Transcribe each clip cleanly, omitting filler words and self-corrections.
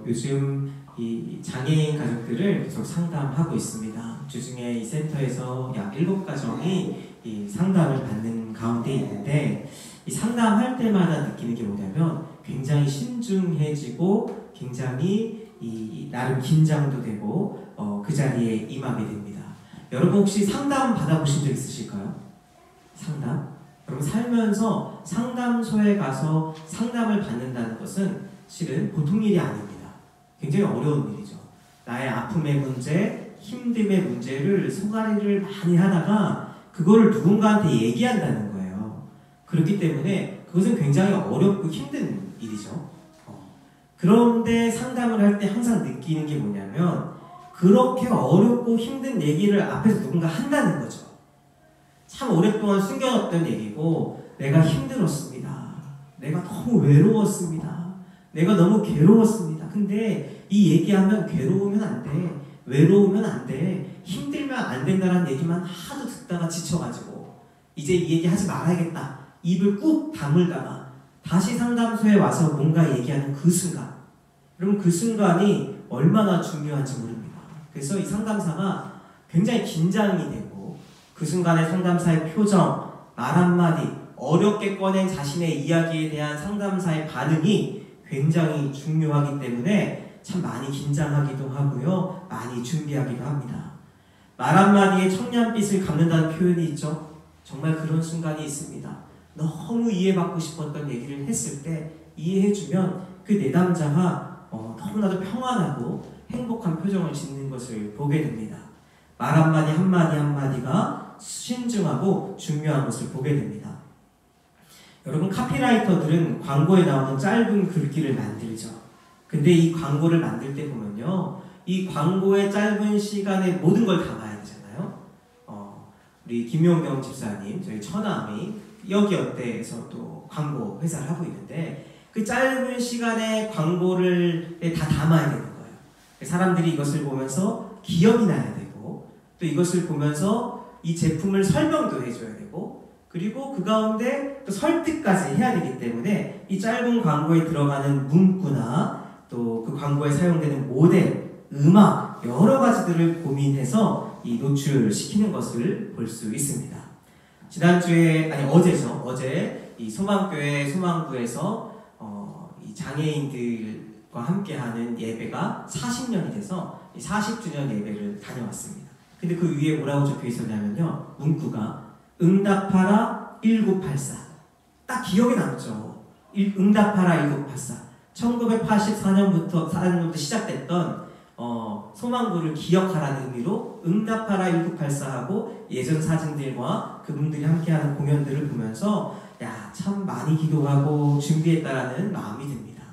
요즘 이 장애인 가족들을 계속 상담하고 있습니다. 주중에 이 센터에서 약 7가정이 이 상담을 받는 가운데 있는데, 이 상담할 때마다 느끼는 게 뭐냐면 굉장히 신중해지고 굉장히 나름 긴장도 되고 그 자리에 임하게 됩니다. 여러분 혹시 상담 받아보신 적 있으실까요? 상담? 여러분 살면서 상담소에 가서 상담을 받는다는 것은 실은 보통 일이 아닙니다. 굉장히 어려운 일이죠. 나의 아픔의 문제, 힘듦의 문제를 소가리를 많이 하다가 그거를 누군가한테 얘기한다는 거예요. 그렇기 때문에 그것은 굉장히 어렵고 힘든 일이죠. 그런데 상담을 할 때 항상 느끼는 게 뭐냐면 그렇게 어렵고 힘든 얘기를 앞에서 누군가 한다는 거죠. 참 오랫동안 숨겨놨던 얘기고, 내가 힘들었습니다. 내가 너무 외로웠습니다. 내가 너무 괴로웠습니다. 근데 이 얘기하면 괴로우면 안 돼. 외로우면 안 돼. 힘들면 안 된다는 얘기만 하도 듣다가 지쳐가지고 이제 이 얘기 하지 말아야겠다. 입을 꾹 다물다가 다시 상담소에 와서 뭔가 얘기하는 그 순간, 여러분 그 순간이 얼마나 중요한지 모릅니다. 그래서 이 상담사가 굉장히 긴장이 되고 그 순간의 상담사의 표정, 말 한마디, 어렵게 꺼낸 자신의 이야기에 대한 상담사의 반응이 굉장히 중요하기 때문에 참 많이 긴장하기도 하고요. 많이 준비하기도 합니다. 말 한마디에 청량빛을 갚는다는 표현이 있죠. 정말 그런 순간이 있습니다. 너무 이해받고 싶었던 얘기를 했을 때 이해해주면 그 내담자가 너무나도 평안하고 행복한 표정을 짓는 것을 보게 됩니다. 말 한마디 한마디가 신중하고 중요한 것을 보게 됩니다. 여러분 카피라이터들은 광고에 나오는 짧은 글귀를 만들죠. 근데 이 광고를 만들 때 보면요, 이 광고의 짧은 시간에 모든 걸 담아야 되잖아요. 우리 김용경 집사님, 저희 처남이 여기어때에서 또 광고 회사를 하고 있는데 그 짧은 시간에 광고를 다 담아야 되는 거예요. 사람들이 이것을 보면서 기억이 나야 되고, 또 이것을 보면서 이 제품을 설명도 해줘야 되고, 그리고 그 가운데 또 설득까지 해야 되기 때문에 이 짧은 광고에 들어가는 문구나 또 그 광고에 사용되는 모델, 음악, 여러 가지들을 고민해서 이 노출시키는 것을 볼 수 있습니다. 지난주에, 어제죠. 어제 이 소망교회 소망부에서 이 장애인들과 함께하는 예배가 40년이 돼서 40주년 예배를 다녀왔습니다. 근데 그 위에 뭐라고 적혀 있었냐면요, 문구가 응답하라 1984. 딱 기억에 남죠. 응답하라 1984. 1984년부터 시작됐던 소망부를 기억하라는 의미로 응답하라 1984하고 예전 사진들과 그분들이 함께하는 공연들을 보면서 참 많이 기도하고 준비했다라는 마음이 듭니다.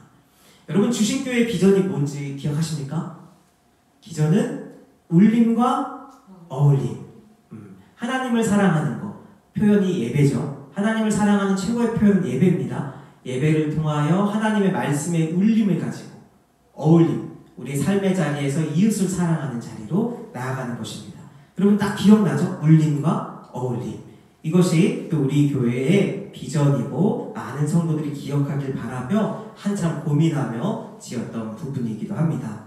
여러분 주신교회의 비전이 뭔지 기억하십니까? 비전은 울림과 어울림. 하나님을 사랑하는 것. 표현이 예배죠. 하나님을 사랑하는 최고의 표현은 예배입니다. 예배를 통하여 하나님의 말씀의 울림을 가지고 어울림, 우리의 삶의 자리에서 이웃을 사랑하는 자리로 나아가는 것입니다. 여러분 딱 기억나죠? 울림과 어울림. 이것이 또 우리 교회의 비전이고 많은 성도들이 기억하길 바라며 한참 고민하며 지었던 부분이기도 합니다.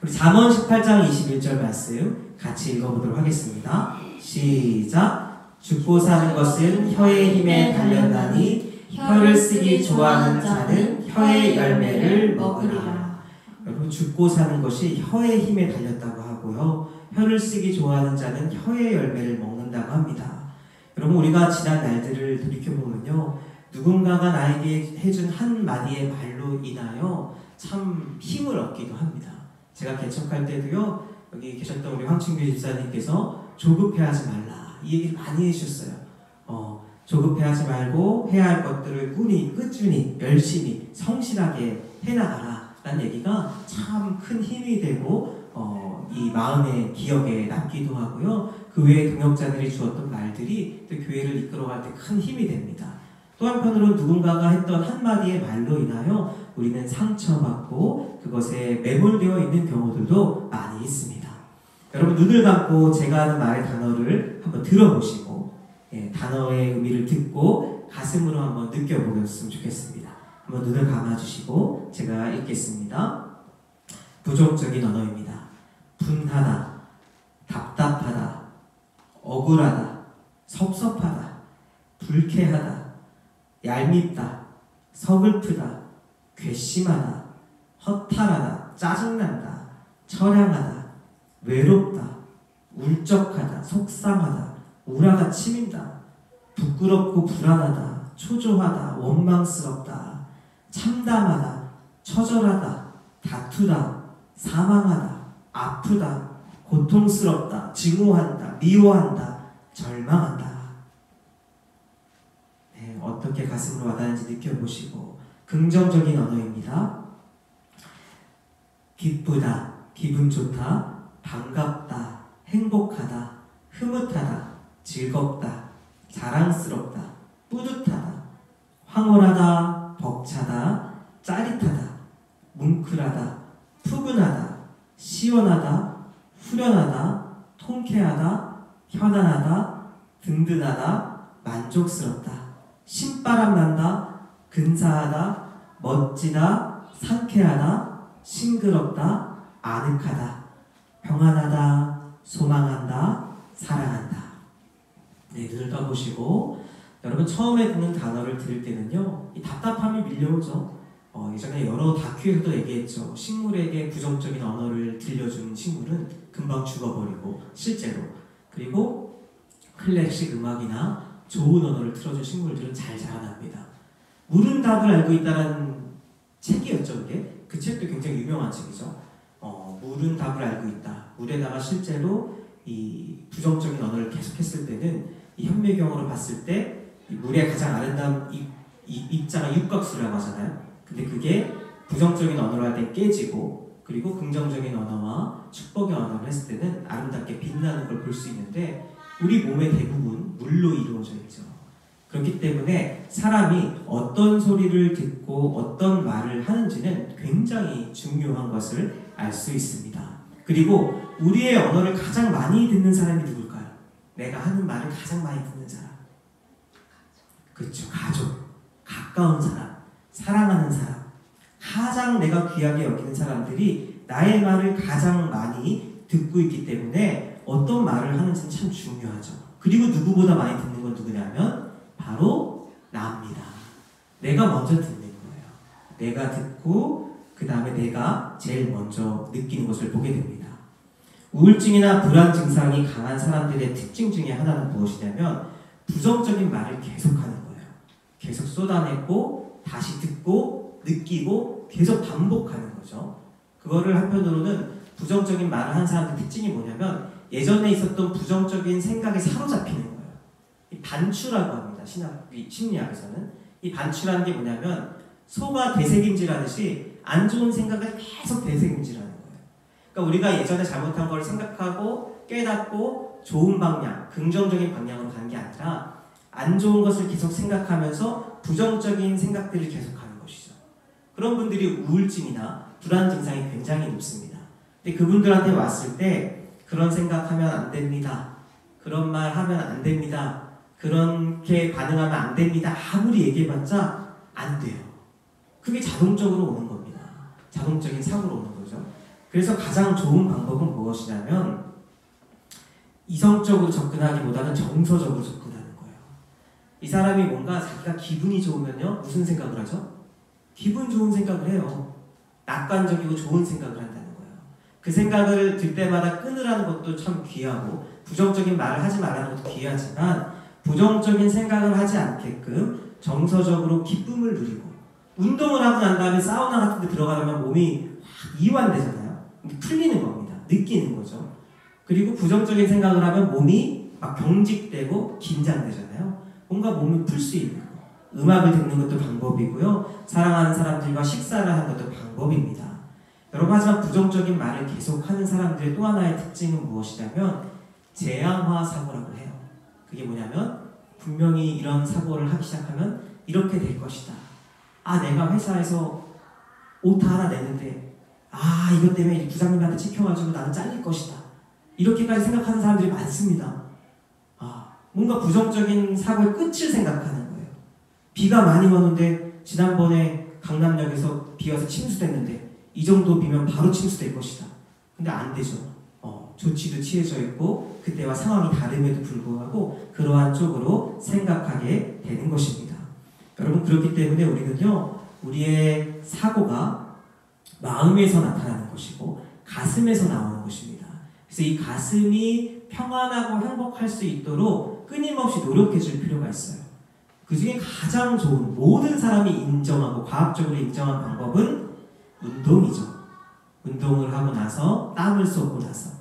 우리 잠언 18장 21절 말씀 같이 읽어보도록 하겠습니다. 시작! 죽고 사는 것은 혀의 힘에 달렸나니 혀를 쓰기 좋아하는 자는 혀의 열매를 먹으리라. 여러분 죽고 사는 것이 혀의 힘에 달렸다고 하고요, 혀를 쓰기 좋아하는 자는 혀의 열매를 먹는다고 합니다. 여러분 우리가 지난 날들을 돌이켜보면요, 누군가가 나에게 해준 한마디의 말로 인하여 참 힘을 얻기도 합니다. 제가 개척할 때도요, 여기 계셨던 우리 황춘규 집사님께서 조급해하지 말라 이 얘기를 많이 해주셨어요. 조급해하지 말고 해야 할 것들을 꾸준히 열심히 성실하게 해나가라 라는 얘기가 참 큰 힘이 되고 이 마음의 기억에 남기도 하고요, 그 외에 동역자들이 주었던 말들이 또 교회를 이끌어갈 때 큰 힘이 됩니다. 또 한편으로 누군가가 했던 한마디의 말로 인하여 우리는 상처받고 그것에 매몰되어 있는 경우들도 많이 있습니다. 여러분 눈을 감고 제가 하는 말의 단어를 한번 들어보시고 단어의 의미를 듣고 가슴으로 한번 느껴보셨으면 좋겠습니다. 한번 눈을 감아주시고 제가 읽겠습니다. 부정적인 언어입니다. 분하다, 답답하다, 억울하다, 섭섭하다, 불쾌하다, 얄밉다, 서글프다, 괘씸하다, 허탈하다, 짜증난다, 처량하다, 외롭다, 울적하다, 속상하다, 우라가 치민다, 부끄럽고 불안하다, 초조하다, 원망스럽다, 참담하다, 처절하다, 다투다, 사망하다, 아프다, 고통스럽다, 증오한다, 미워한다, 절망한다. 네, 어떻게 가슴으로 와닿는지 느껴보시고 긍정적인 언어입니다. 기쁘다, 기분 좋다, 반갑다, 행복하다, 흐뭇하다, 즐겁다, 자랑스럽다, 뿌듯하다, 황홀하다, 벅차다, 짜릿하다, 뭉클하다, 푸근하다, 시원하다, 후련하다, 통쾌하다, 편안하다, 든든하다, 만족스럽다, 신바람 난다, 근사하다, 멋지다, 상쾌하다, 싱그럽다, 아늑하다, 평안하다, 소망한다, 사랑한다. 네, 눈을 떠보시고 여러분 처음에 듣는 단어를 들을 때는요, 이 답답함이 밀려오죠. 예전에 여러 다큐에서도 얘기했죠. 식물에게 부정적인 언어를 들려주는 식물은 금방 죽어버리고 실제로, 그리고 클래식 음악이나 좋은 언어를 틀어준 식물들은 잘 자라납니다. 물은 답을 알고 있다는 책이었죠. 그게 그 책도 굉장히 유명한 책이죠. 물은 답을 알고 있다. 물에다가 실제로 이 부정적인 언어를 계속했을 때는 이 현미경으로 봤을 때 이 물의 가장 아름다운 입자가 육각수라고 하잖아요. 근데 그게 부정적인 언어로 할 때 깨지고, 그리고 긍정적인 언어와 축복의 언어를 했을 때는 아름답게 빛나는 걸 볼 수 있는데, 우리 몸의 대부분 물로 이루어져 있죠. 그렇기 때문에 사람이 어떤 소리를 듣고 어떤 말을 하는지는 굉장히 중요한 것을 알 수 있습니다. 그리고 우리의 언어를 가장 많이 듣는 사람이 누굴까요? 내가 하는 말을 가장 많이 듣는 사람. 그렇죠. 가족, 가까운 사람, 사랑하는 사람, 가장 내가 귀하게 여기는 사람들이 나의 말을 가장 많이 듣고 있기 때문에 어떤 말을 하는지는 참 중요하죠. 그리고 누구보다 많이 듣는 건 누구냐면 바로 나입니다. 내가 먼저 듣는 거예요. 내가 듣고 그 다음에 내가 제일 먼저 느끼는 것을 보게 됩니다. 우울증이나 불안 증상이 강한 사람들의 특징 중에 하나는 무엇이냐면 부정적인 말을 계속하는 거예요. 계속 쏟아내고 다시 듣고 느끼고 계속 반복하는 거죠. 그거를 한편으로는 부정적인 말을 하는 사람들의 특징이 뭐냐면 예전에 있었던 부정적인 생각에 사로잡히는 거예요. 이 반추라고 합니다. 심리학에서는. 이 반추라는 게 뭐냐면 소가 되새김질하듯이 안 좋은 생각을 계속 되새김질하는 거예요. 그러니까 우리가 예전에 잘못한 걸 생각하고 깨닫고 좋은 방향, 긍정적인 방향으로 가는 게 아니라 안 좋은 것을 계속 생각하면서 부정적인 생각들을 계속하는 것이죠. 그런 분들이 우울증이나 불안 증상이 굉장히 높습니다. 근데 그분들한테 왔을 때 그런 생각하면 안 됩니다. 그런 말 하면 안 됩니다. 그렇게 반응하면 안 됩니다. 아무리 얘기해봤자 안 돼요. 그게 자동적으로 오는 겁니다. 자동적인 사고로 오는 거죠. 그래서 가장 좋은 방법은 무엇이냐면 이성적으로 접근하기보다는 정서적으로 접근하는 거예요. 이 사람이 뭔가 자기가 기분이 좋으면요, 무슨 생각을 하죠? 기분 좋은 생각을 해요. 낙관적이고 좋은 생각을 한다는 거예요. 그 생각을 들 때마다 끊으라는 것도 참 귀하고 부정적인 말을 하지 말라는 것도 귀하지만 부정적인 생각을 하지 않게끔 정서적으로 기쁨을 누리고 운동을 하고 난 다음에 사우나 같은 데 들어가면 몸이 이완되잖아요. 풀리는 겁니다. 느끼는 거죠. 그리고 부정적인 생각을 하면 몸이 막 경직되고 긴장되잖아요. 뭔가 몸을 풀 수 있는 거. 음악을 듣는 것도 방법이고요. 사랑하는 사람들과 식사를 하는 것도 방법입니다. 여러분, 하지만 부정적인 말을 계속하는 사람들의 또 하나의 특징은 무엇이냐면 재앙화 사고라고 해요. 그게 뭐냐면 분명히 이런 사고를 하기 시작하면 이렇게 될 것이다. 아, 내가 회사에서 옷 하나 내는데 이것 때문에 부장님한테 찍혀가지고 나는 잘릴 것이다. 이렇게까지 생각하는 사람들이 많습니다. 뭔가 부정적인 사고의 끝을 생각하는 거예요. 비가 많이 오는데 지난번에 강남역에서 비 와서 침수됐는데 이 정도 비면 바로 침수될 것이다. 근데 안 되죠. 조치도 취해져 있고 그때와 상황이 다름에도 불구하고 그러한 쪽으로 생각하게 되는 것입니다. 여러분, 그렇기 때문에 우리는요, 우리의 사고가 마음에서 나타나는 것이고 가슴에서 나오는 것입니다. 그래서 이 가슴이 평안하고 행복할 수 있도록 끊임없이 노력해 줄 필요가 있어요. 그 중에 가장 좋은, 모든 사람이 인정하고 과학적으로 인정한 방법은 운동이죠. 운동을 하고 나서, 땀을 쏟고 나서.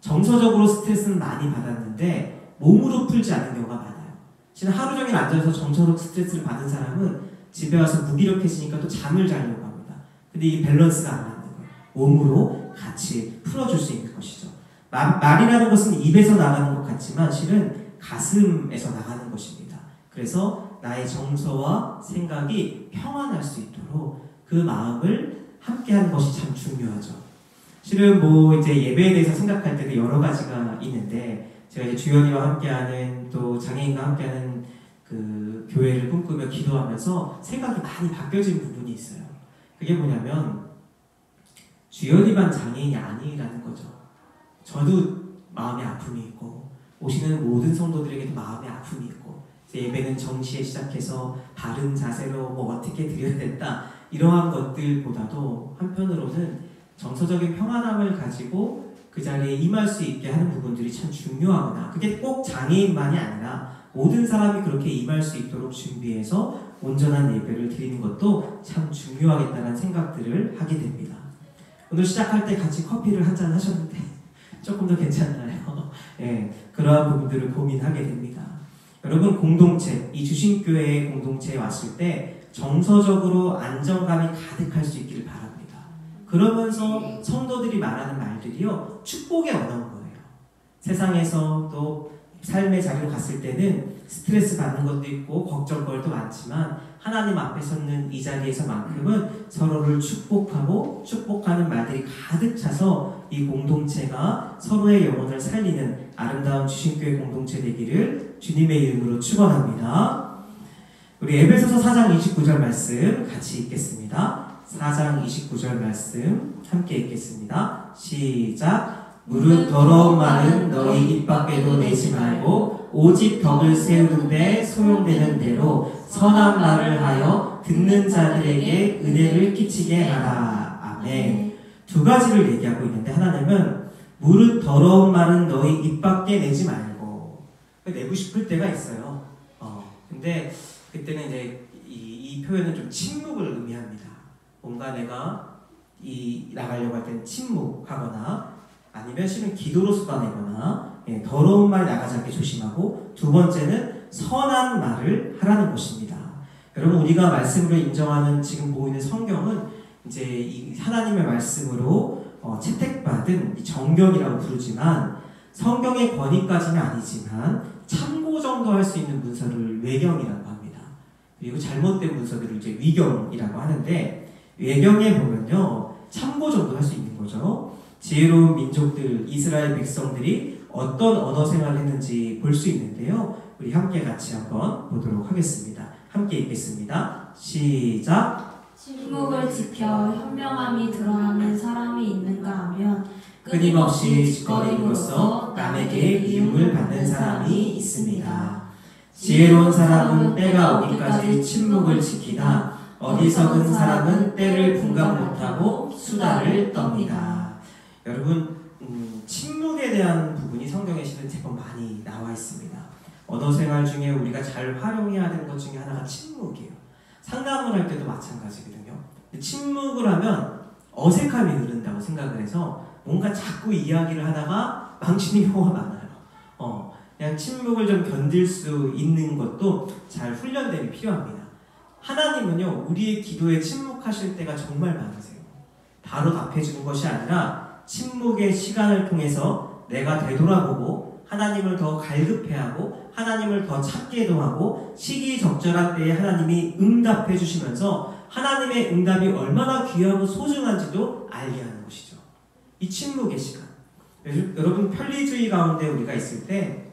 정서적으로 스트레스는 많이 받았는데 몸으로 풀지 않는 경우가 많아요. 지금 하루 종일 앉아서 정서적 스트레스를 받은 사람은 집에 와서 무기력해지니까 또 잠을 자려고 합니다. 근데 이 밸런스가 안 맞는 거예요. 몸으로 같이 풀어줄 수 있는 것이죠. 말이라는 것은 입에서 나가는 것 같지만 실은 가슴에서 나가는 것입니다. 그래서 나의 정서와 생각이 평안할 수 있도록 그 마음을 함께하는 것이 참 중요하죠. 실은 이제 예배에 대해서 생각할 때도 여러 가지가 있는데, 제가 이제 주연이와 함께하는, 또 장애인과 함께하는 그 교회를 꿈꾸며 기도하면서 생각이 많이 바뀌어진 부분이 있어요. 그게 뭐냐면, 주연이만 장애인이 아니라는 거죠. 저도 마음의 아픔이 있고, 오시는 모든 성도들에게도 마음의 아픔이 있고, 예배는 정시에 시작해서 바른 자세로 어떻게 드려야 된다, 이러한 것들보다도 한편으로는 정서적인 평안함을 가지고 그 자리에 임할 수 있게 하는 부분들이 참 중요하구나. 그게 꼭 장애인만이 아니라 모든 사람이 그렇게 임할 수 있도록 준비해서 온전한 예배를 드리는 것도 참 중요하겠다는 생각들을 하게 됩니다. 오늘 시작할 때 같이 커피를 한잔 하셨는데 조금 더 괜찮나요? 네, 그러한 부분들을 고민하게 됩니다. 여러분, 공동체, 이 주신교회의 공동체에 왔을 때 정서적으로 안정감이 가득할 수 있기를 바랍니다. 그러면서 성도들이 말하는 말들이요, 축복의 언어인 거예요. 세상에서 또 삶의 자리로 갔을 때는 스트레스 받는 것도 있고 걱정거리도 많지만 하나님 앞에 섰는 이 자리에서만큼은 서로를 축복하고 축복하는 말들이 가득 차서 이 공동체가 서로의 영혼을 살리는 아름다운 주신교회 공동체 되기를 주님의 이름으로 축원합니다. 우리 에베소서 4장 29절 말씀 같이 읽겠습니다. 4장 29절 말씀 함께 읽겠습니다. 시작. 무릇 더러운 말은 너희 입 밖에도 내지 말고 오직 덕을 세우는데 소용되는 대로 선한 말을 하여 듣는 자들에게 은혜를 끼치게 하라. 아멘. 두 가지를 얘기하고 있는데, 하나님은 무릇 더러운 말은 너희 입 밖에 내지 말고, 내고 싶을 때가 있어요. 근데 그때는 이제 이 표현은 좀 침묵을 의미합니다. 뭔가 내가 나가려고 할 때는 침묵하거나 아니면 실은 기도로 쏟아내거나, 더러운 말 나가지 않게 조심하고, 두 번째는 선한 말을 하라는 것입니다. 여러분, 우리가 말씀으로 인정하는 지금 보이는 성경은 이제 이 하나님의 말씀으로 채택받은 이 정경이라고 부르지만, 성경의 권위까지는 아니지만 참고 정도 할 수 있는 문서를 외경이라고 합니다. 그리고 잘못된 문서들을 이제 위경이라고 하는데, 외경에 보면요, 참고 정도 할 수 있는 거죠. 지혜로운 민족들, 이스라엘 백성들이 어떤 언어 생활을 했는지 볼 수 있는데요. 우리 함께 같이 한번 보도록 하겠습니다. 함께 읽겠습니다. 시작. 침묵을 지켜 현명함이 드러나는 사람이 있는가 하면 끊임없이 짓거림으로써 남에게 미움을 받는 사람이 있습니다. 지혜로운 사람은 때가 오기까지 침묵을 지키다 어리석은 사람은 때를 분간 못하고 수다를 떱니다. 여러분, 침묵에 대한 부분이 성경에 실은 제법 많이 나와 있습니다. 언어 생활 중에 우리가 잘 활용해야 되는 것 중에 하나가 침묵이에요. 상담을 할 때도 마찬가지거든요. 침묵을 하면 어색함이 흐른다고 생각을 해서 뭔가 자꾸 이야기를 하다가 망치는 경우가 많아요. 그냥 침묵을 좀 견딜 수 있는 것도 잘 훈련됨이 필요합니다. 하나님은요, 우리의 기도에 침묵하실 때가 정말 많으세요. 바로 답해주는 것이 아니라 침묵의 시간을 통해서 내가 되돌아보고 하나님을 더 갈급해하고 하나님을 더 찾게도 하고 시기적절한 때에 하나님이 응답해 주시면서 하나님의 응답이 얼마나 귀하고 소중한지도 알게 하는 것이죠. 이 침묵의 시간. 여러분, 편리주의 가운데 우리가 있을 때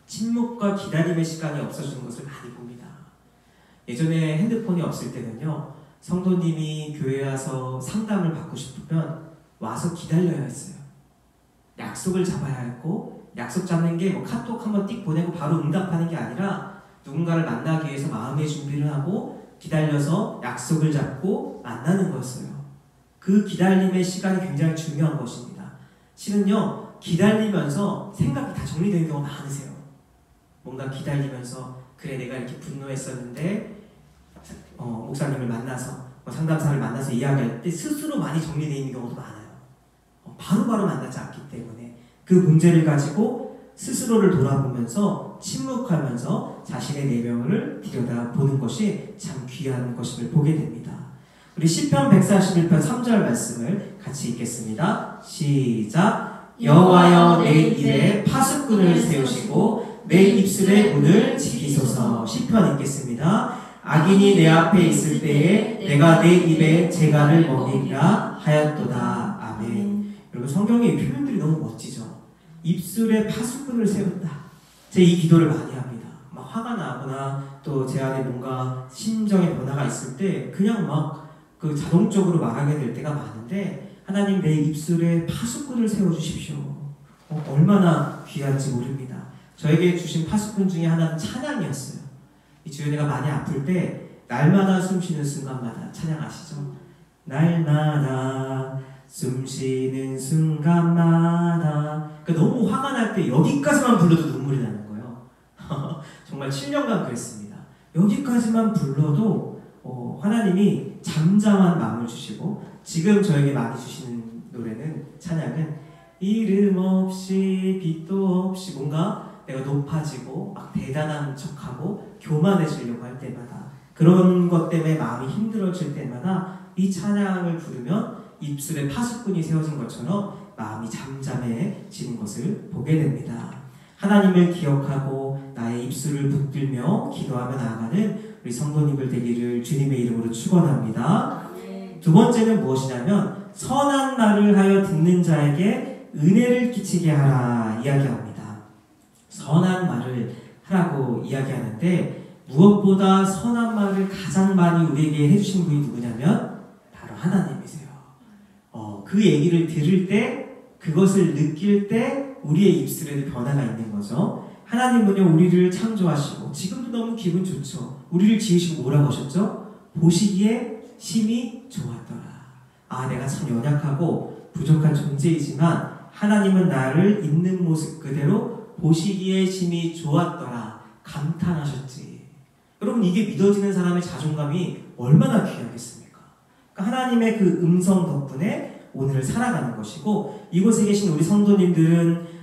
침묵과 기다림의 시간이 없어지는 것을 많이 봅니다. 예전에 핸드폰이 없을 때는요, 성도님이 교회에 와서 상담을 받고 싶으면 와서 기다려야 했어요. 약속을 잡아야 했고, 약속 잡는 게 뭐 카톡 한번 띡 보내고 바로 응답하는 게 아니라 누군가를 만나기 위해서 마음의 준비를 하고 기다려서 약속을 잡고 만나는 거였어요. 그 기다림의 시간이 굉장히 중요한 것입니다. 실은요, 기다리면서 생각이 다 정리되는 경우가 많으세요. 뭔가 기다리면서 그래 내가 이렇게 분노했었는데 목사님을 만나서 상담사를 만나서 이야기할 때 스스로 많이 정리되어 있는 경우도 많아요. 바로바로 만나지 않기 때문에 그 문제를 가지고 스스로를 돌아보면서 침묵하면서 자신의 내면을 들여다보는 것이 참 귀한 것임을 보게 됩니다. 우리 시편 141편 3절 말씀을 같이 읽겠습니다. 시작. 여호와여 내 입에 파수꾼을 세우시고 내 입술의 문을 지키소서. 시편 읽겠습니다. 악인이 내 앞에 있을 때에 내가 내 입에 재갈을 먹이리라 하였도다. 아멘. 여러분 성경의 표현들이 너무 멋지죠. 입술에 파수꾼을 세운다. 제 이 기도를 많이 합니다. 막 화가 나거나 또 제 안에 뭔가 심정의 변화가 있을 때 그냥 막 그 자동적으로 말하게 될 때가 많은데 하나님 내 입술에 파수꾼을 세워주십시오. 얼마나 귀한지 모릅니다. 저에게 주신 파수꾼 중에 하나는 찬양이었어요. 이 주연이가 많이 아플 때 날마다 숨쉬는 순간마다 찬양 아시죠? 날마다 숨쉬는 순간마다 너무 화가 날 때 여기까지만 불러도 눈물이 나는 거예요. 정말 7년간 그랬습니다. 여기까지만 불러도 하나님이 잠잠한 마음을 주시고 지금 저에게 많이 주시는 노래는 찬양은 이름 없이 빛도 없이 뭔가 내가 높아지고 막 대단한 척하고 교만해지려고 할 때마다 그런 것 때문에 마음이 힘들어질 때마다 이 찬양을 부르면 입술에 파수꾼이 세워진 것처럼 마음이 잠잠해지는 것을 보게 됩니다. 하나님을 기억하고 나의 입술을 붙들며 기도하며 나아가는 우리 성도님들 되기를 주님의 이름으로 축원합니다. 두 번째는 무엇이냐면 선한 말을 하여 듣는 자에게 은혜를 끼치게 하라 이야기합니다. 선한 말을 하라고 이야기하는데 무엇보다 선한 말을 가장 많이 우리에게 해주신 분이 누구냐면 바로 하나님이세요. 그 얘기를 들을 때 그것을 느낄 때 우리의 입술에도 변화가 있는 거죠. 하나님은요 우리를 창조하시고 지금도 너무 기분 좋죠. 우리를 지으시고 뭐라고 하셨죠? 보시기에 심히 좋았더라. 아 내가 참 연약하고 부족한 존재이지만 하나님은 나를 있는 모습 그대로 보시기에 심히 좋았더라. 감탄하셨지. 여러분 이게 믿어지는 사람의 자존감이 얼마나 귀하겠습니까? 그러니까 하나님의 그 음성 덕분에 오늘을 살아가는 것이고 이곳에 계신 우리 성도님들은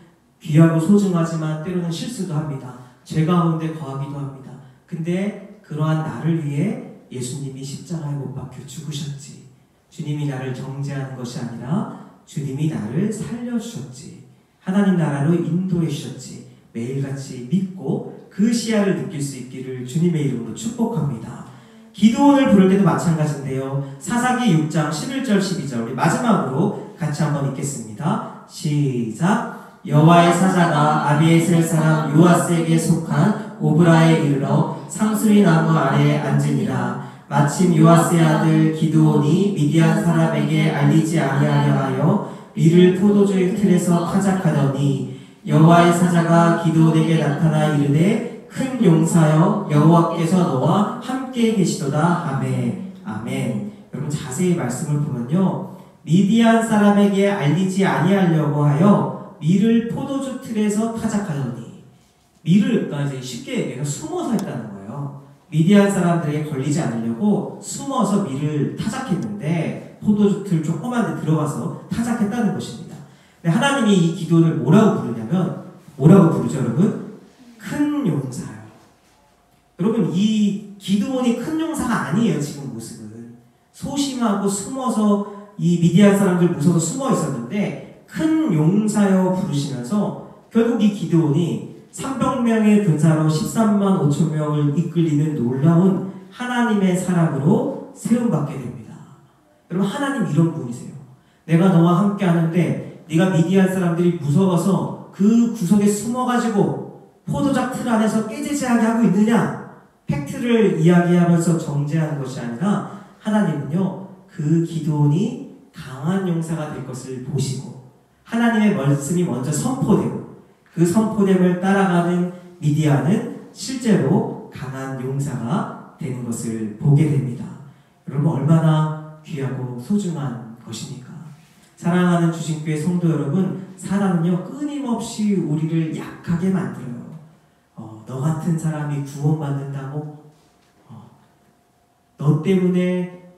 귀하고 소중하지만 때로는 실수도 합니다. 죄 가운데 거하기도 합니다. 근데 그러한 나를 위해 예수님이 십자가에 못 박혀 죽으셨지. 주님이 나를 정죄하는 것이 아니라 주님이 나를 살려주셨지. 하나님 나라로 인도해 주셨지. 매일같이 믿고 그 시야를 느낄 수 있기를 주님의 이름으로 축복합니다. 기도원을 부를 때도 마찬가지인데요. 사사기 6장 11절 12절 우리 마지막으로 같이 한번 읽겠습니다. 시작. 여호와의 사자가 아비에셀 사람 요아스에게 속한 오브라에 이르러 상수리 나무 아래에 앉으니라. 마침 요아스의 아들 기드온이 미디안 사람에게 알리지 아니하려 하여 밀을 포도주의 틀에서 타작하더니 여호와의 사자가 기드온에게 나타나 이르되 큰 용사여 여호와께서 너와 함께 계시도다. 아멘. 아멘. 여러분 자세히 말씀을 보면요. 미디안 사람에게 알리지 아니하려고 하여 밀을 포도주 틀에서 타작하더니 밀을 그러니까 이제 쉽게 얘기해서 숨어서 했다는 거예요. 미디안 사람들에게 걸리지 않으려고 숨어서 밀을 타작했는데 포도주 틀 조그만 데 들어가서 타작했다는 것입니다. 근데 하나님이 이 기도를 뭐라고 부르냐면 뭐라고 부르죠 여러분? 큰 용사요. 여러분 이 기드온이 큰 용사가 아니에요. 지금 모습은 소심하고 숨어서 이 미디안 사람들 무서워서 숨어 있었는데 큰 용사여 부르시면서 결국 이 기드온이 300명의 군사로 13만 5천 명을 이끌리는 놀라운 하나님의 사람으로 세움받게 됩니다. 여러분 하나님 이런 분이세요. 내가 너와 함께 하는데 네가 미디안 사람들이 무서워서 그 구석에 숨어가지고 포도작 틀 안에서 깨제제하게 하고 있느냐? 팩트를 이야기하면서 정죄하는 것이 아니라 하나님은요, 그 기도원이 강한 용사가 될 것을 보시고 하나님의 말씀이 먼저 선포되고 그 선포됨을 따라가는 미디안은 실제로 강한 용사가 되는 것을 보게 됩니다. 여러분, 얼마나 귀하고 소중한 것입니까? 사랑하는 주신교회 성도 여러분, 사람은요 끊임없이 우리를 약하게 만들어요. 너 같은 사람이 구원받는다고? 너 때문에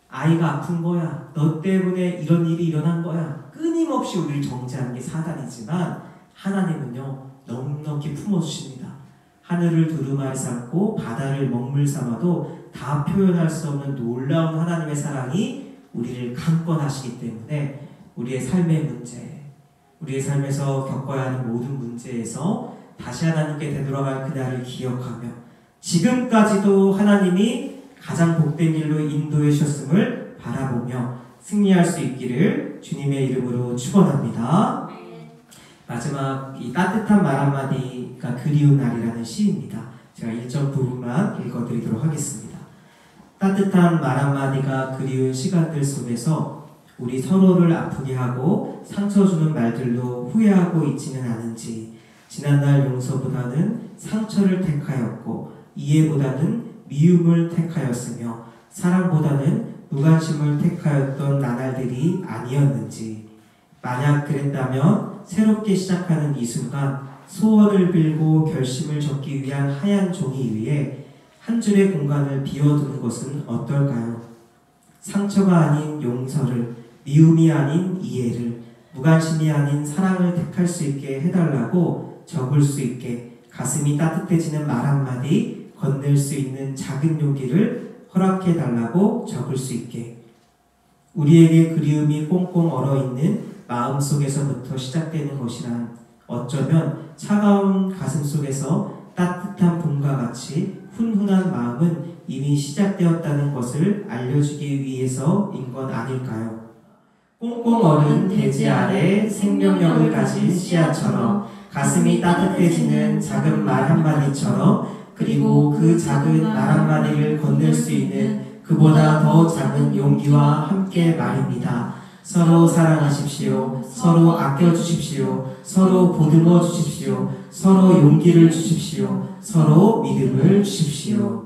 아이가 아픈 거야. 너 때문에 이런 일이 일어난 거야. 끊임없이 우리를 정죄하는 게 사단이지만 하나님은요 넉넉히 품어주십니다. 하늘을 두루마리 삼고 바다를 먹물 삼아도 다 표현할 수 없는 놀라운 하나님의 사랑이 우리를 강권하시기 때문에 우리의 삶의 문제, 우리의 삶에서 겪어야 하는 모든 문제에서 다시 하나님께 되돌아갈 그날을 기억하며 지금까지도 하나님이 가장 복된 일로 인도해 주셨음을 바라보며 승리할 수 있기를 주님의 이름으로 축원합니다. 마지막 이 따뜻한 말 한마디가 그리운 날이라는 시입니다. 제가 일정 부분만 읽어드리도록 하겠습니다. 따뜻한 말 한마디가 그리운 시간들 속에서 우리 서로를 아프게 하고 상처 주는 말들로 후회하고 있지는 않은지 지난날 용서보다는 상처를 택하였고 이해보다는 미움을 택하였으며 사랑보다는 무관심을 택하였던 나날들이 아니었는지 만약 그랬다면 새롭게 시작하는 이 순간 소원을 빌고 결심을 적기 위한 하얀 종이 위에 한 줄의 공간을 비워두는 것은 어떨까요? 상처가 아닌 용서를, 미움이 아닌 이해를, 무관심이 아닌 사랑을 택할 수 있게 해달라고 적을 수 있게 가슴이 따뜻해지는 말 한마디, 건넬 수 있는 작은 용기를 허락해달라고 적을 수 있게 우리에게 그리움이 꽁꽁 얼어있는 마음속에서부터 시작되는 것이란 어쩌면 차가운 가슴 속에서 따뜻한 봄과 같이 훈훈한 마음은 이미 시작되었다는 것을 알려주기 위해서인 건 아닐까요? 꽁꽁 얼은 대지 아래 생명력을 가진 씨앗처럼 가슴이 따뜻해지는 작은 말 한마디처럼 그리고 그 작은 말 한마디를 건넬 수 있는 그보다 더 작은 용기와 함께 말입니다. 서로 사랑하십시오. 서로 아껴주십시오. 서로 보듬어 주십시오. 서로 용기를 주십시오. 서로 믿음을 주십시오.